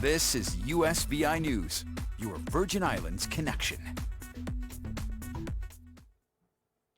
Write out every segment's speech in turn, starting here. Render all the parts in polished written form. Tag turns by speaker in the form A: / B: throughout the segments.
A: This is USVI News, your Virgin Islands connection.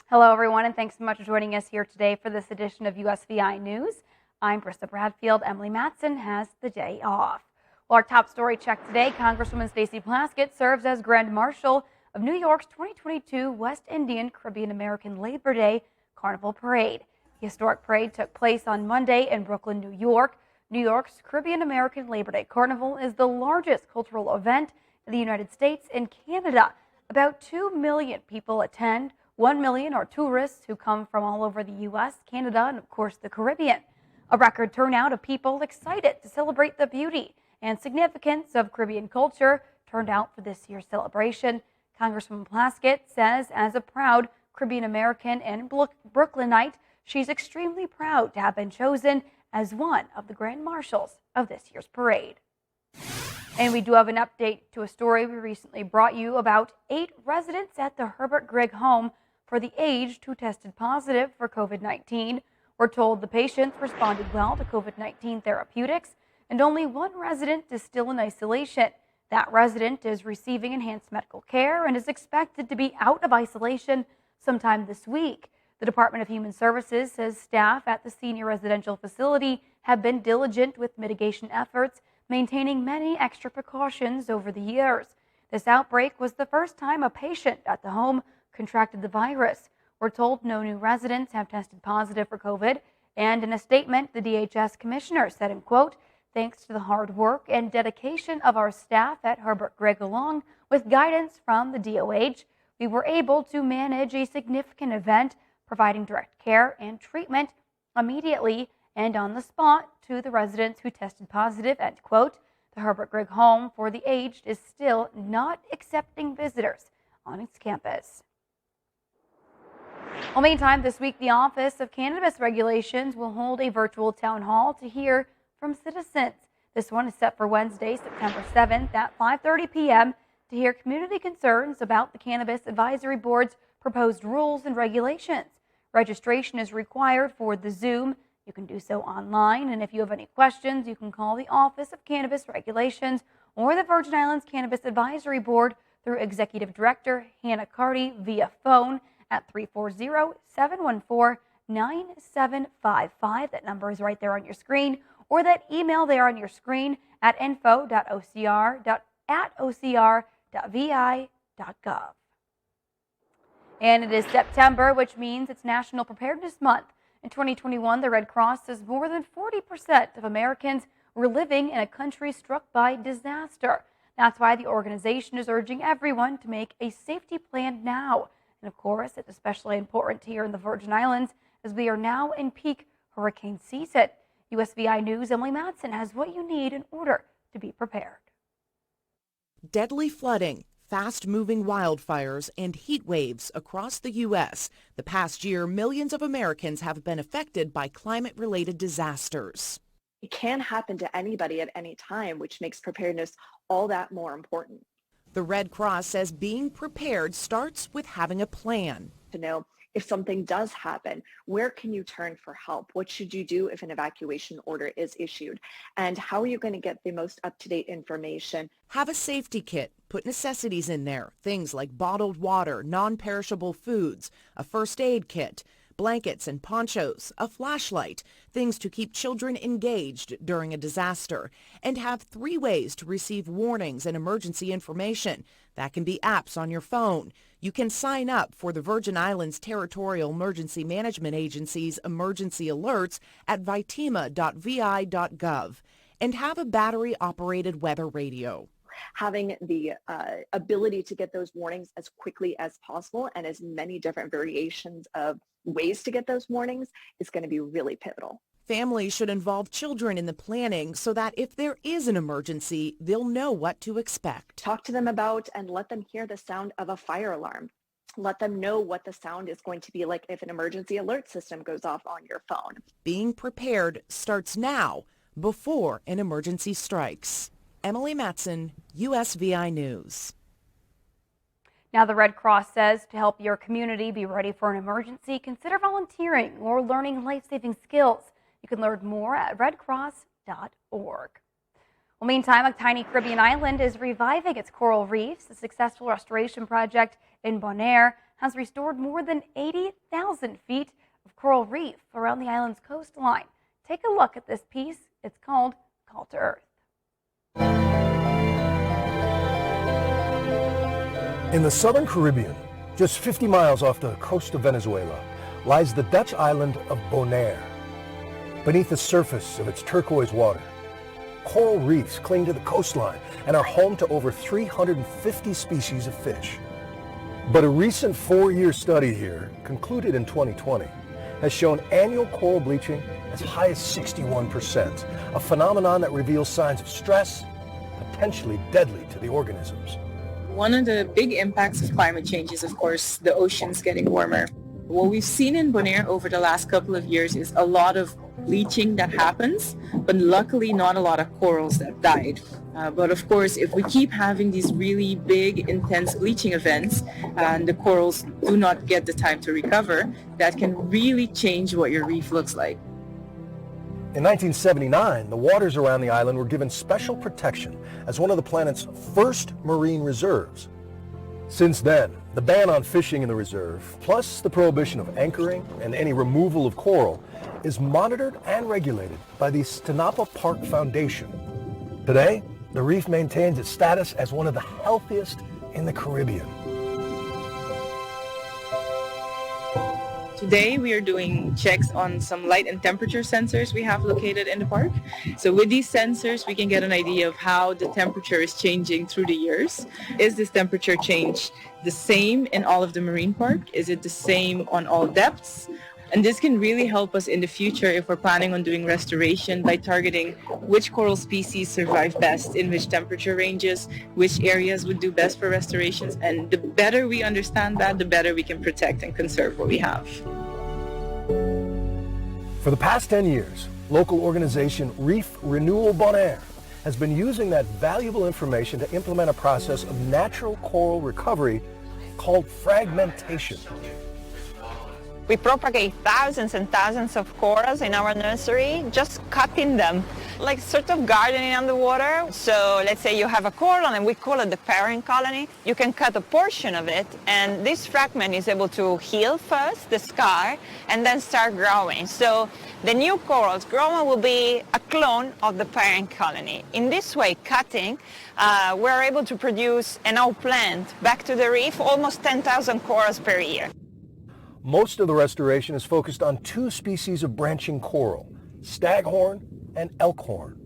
B: Hello, everyone, and thanks so much for joining us here today for this edition of USVI News. I'm Brista Bradfield. Emily Matson has the day off. Well, our top story check today, Congresswoman Stacey Plaskett serves as Grand Marshal of New York's 2022 West Indian Caribbean American Labor Day Carnival Parade. The historic parade took place on Monday in Brooklyn, New York. New York's Caribbean American Labor Day Carnival is the largest cultural event in the United States and Canada. About 2 million people attend. 1 million are tourists who come from all over the U.S., Canada, and of course the Caribbean. A record turnout of people excited to celebrate the beauty and significance of Caribbean culture turned out for this year's celebration. Congresswoman Plaskett says, as a proud Caribbean American and Brooklynite, she's extremely proud to have been chosen as one of the Grand Marshals of this year's parade. And we do have an update to a story we recently brought you about 8 residents at the Herbert Grigg home for the aged who tested positive for COVID-19. We're told the patients responded well to COVID-19 therapeutics, and only 1 resident is still in isolation. That resident is receiving enhanced medical care and is expected to be out of isolation sometime this week. The Department of Human Services says staff at the senior residential facility have been diligent with mitigation efforts, maintaining many extra precautions over the years. This outbreak was the first time a patient at the home contracted the virus. We're told no new residents have tested positive for COVID, and in a statement, the DHS commissioner said, in quote, "Thanks to the hard work and dedication of our staff at Herbert Grigg, along with guidance from the DOH, we were able to manage a significant event, providing direct care and treatment immediately and on the spot to the residents who tested positive," end quote. The Herbert Grigg home for the aged is still not accepting visitors on its campus. Well, meantime, this week, the Office of Cannabis Regulations will hold a virtual town hall to hear from citizens. This one is set for Wednesday, September 7th at 5:30 p.m. to hear community concerns about the Cannabis Advisory Board's proposed rules and regulations. Registration is required for the Zoom. You can do so online, and if you have any questions, you can call the Office of Cannabis Regulations or the Virgin Islands Cannabis Advisory Board through Executive Director Hannah Carty via phone at 340-714-9755. That number is right there on your screen, or that email there on your screen at info.ocr.vi.gov. And it is September, which means it's National Preparedness Month. In 2021, the Red Cross says more than 40% of Americans were living in a country struck by disaster. That's why the organization is urging everyone to make a safety plan now. And of course, it's especially important here in the Virgin Islands as we are now in peak hurricane season. USVI News' Emily Matson has what you need in order to be prepared.
C: Deadly flooding, fast-moving wildfires, and heat waves across the U.S. The past year, millions of Americans have been affected by climate-related disasters.
D: It can happen to anybody at any time, which makes preparedness all that more important.
C: The Red Cross says being prepared starts with having a plan.
D: To know if something does happen, where can you turn for help? What should you do if an evacuation order is issued? And how are you going to get the most up-to-date information?
C: Have a safety kit. Put necessities in there. Things like bottled water, non-perishable foods, a first aid kit, blankets and ponchos, a flashlight, things to keep children engaged during a disaster, and have 3 ways to receive warnings and emergency information. That can be apps on your phone. You can sign up for the Virgin Islands Territorial Emergency Management Agency's emergency alerts at vitima.vi.gov, and have a battery-operated weather radio.
D: Having the ability to get those warnings as quickly as possible and as many different variations of ways to get those warnings is going to be really pivotal.
C: Families should involve children in the planning so that if there is an emergency, they'll know what to expect.
D: Talk to them about and let them hear the sound of a fire alarm. Let them know what the sound is going to be like if an emergency alert system goes off on your phone.
C: Being prepared starts now, before an emergency strikes. Emily Matson, USVI News.
B: Now, the Red Cross says to help your community be ready for an emergency, consider volunteering or learning life-saving skills. You can learn more at redcross.org. Well, meantime, a tiny Caribbean island is reviving its coral reefs. A successful restoration project in Bonaire has restored more than 80,000 feet of coral reef around the island's coastline. Take a look at this piece. It's called Call to Earth.
E: In the southern Caribbean, just 50 miles off the coast of Venezuela, lies the Dutch island of Bonaire. Beneath the surface of its turquoise water, coral reefs cling to the coastline and are home to over 350 species of fish. But a recent 4-year study here, concluded in 2020, has shown annual coral bleaching as high as 61%, a phenomenon that reveals signs of stress, potentially deadly to the organisms.
F: One of the big impacts of climate change is, of course, the oceans getting warmer. What we've seen in Bonaire over the last couple of years is a lot of bleaching that happens, but luckily not a lot of corals that died. But of course, if we keep having these really big, intense bleaching events and the corals do not get the time to recover, that can really change what your reef looks like.
E: In 1979, the waters around the island were given special protection as one of the planet's first marine reserves. Since then, the ban on fishing in the reserve, plus the prohibition of anchoring and any removal of coral, is monitored and regulated by the Stenapa Park Foundation. Today, the reef maintains its status as one of the healthiest in the Caribbean.
F: Today we are doing checks on some light and temperature sensors we have located in the park. So with these sensors we can get an idea of how the temperature is changing through the years. Is this temperature change the same in all of the marine park? Is it the same on all depths? And this can really help us in the future if we're planning on doing restoration by targeting which coral species survive best in which temperature ranges, which areas would do best for restorations. And the better we understand that, the better we can protect and conserve what we have.
E: For the past 10 years, local organization Reef Renewal Bonaire has been using that valuable information to implement a process of natural coral recovery called fragmentation.
G: We propagate thousands and thousands of corals in our nursery, just cutting them, like sort of gardening underwater. So let's say you have a coral and we call it the parent colony. You can cut a portion of it and this fragment is able to heal first, the scar, and then start growing. So the new corals growing will be a clone of the parent colony. In this way, cutting, we're able to produce and now plant back to the reef almost 10,000 corals per year.
E: Most of the restoration is focused on 2 species of branching coral, staghorn and elkhorn,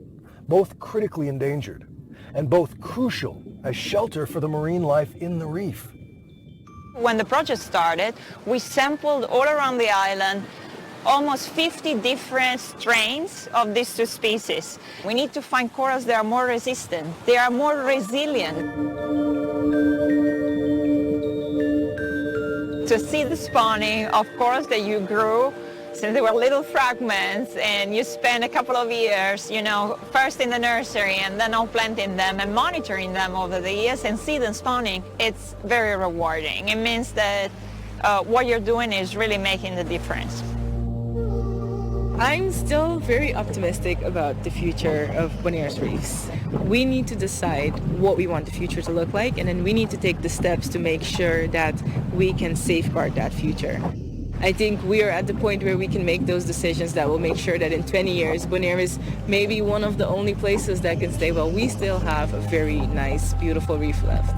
E: both critically endangered and both crucial as shelter for the marine life in the reef.
G: When the project started, we sampled all around the island almost 50 different strains of these 2 species. We need to find corals that are more resistant, they are more resilient. To see the spawning of corals that you grew since they were little fragments and you spent a couple of years, first in the nursery and then on planting them and monitoring them over the years and see them spawning, it's very rewarding. It means that what you're doing is really making the difference.
F: I'm still very optimistic about the future of Bonaire's reefs. We need to decide what we want the future to look like, and then we need to take the steps to make sure that we can safeguard that future. I think we are at the point where we can make those decisions that will make sure that in 20 years, Bonaire is maybe one of the only places that can stay while we still have a very nice, beautiful reef left.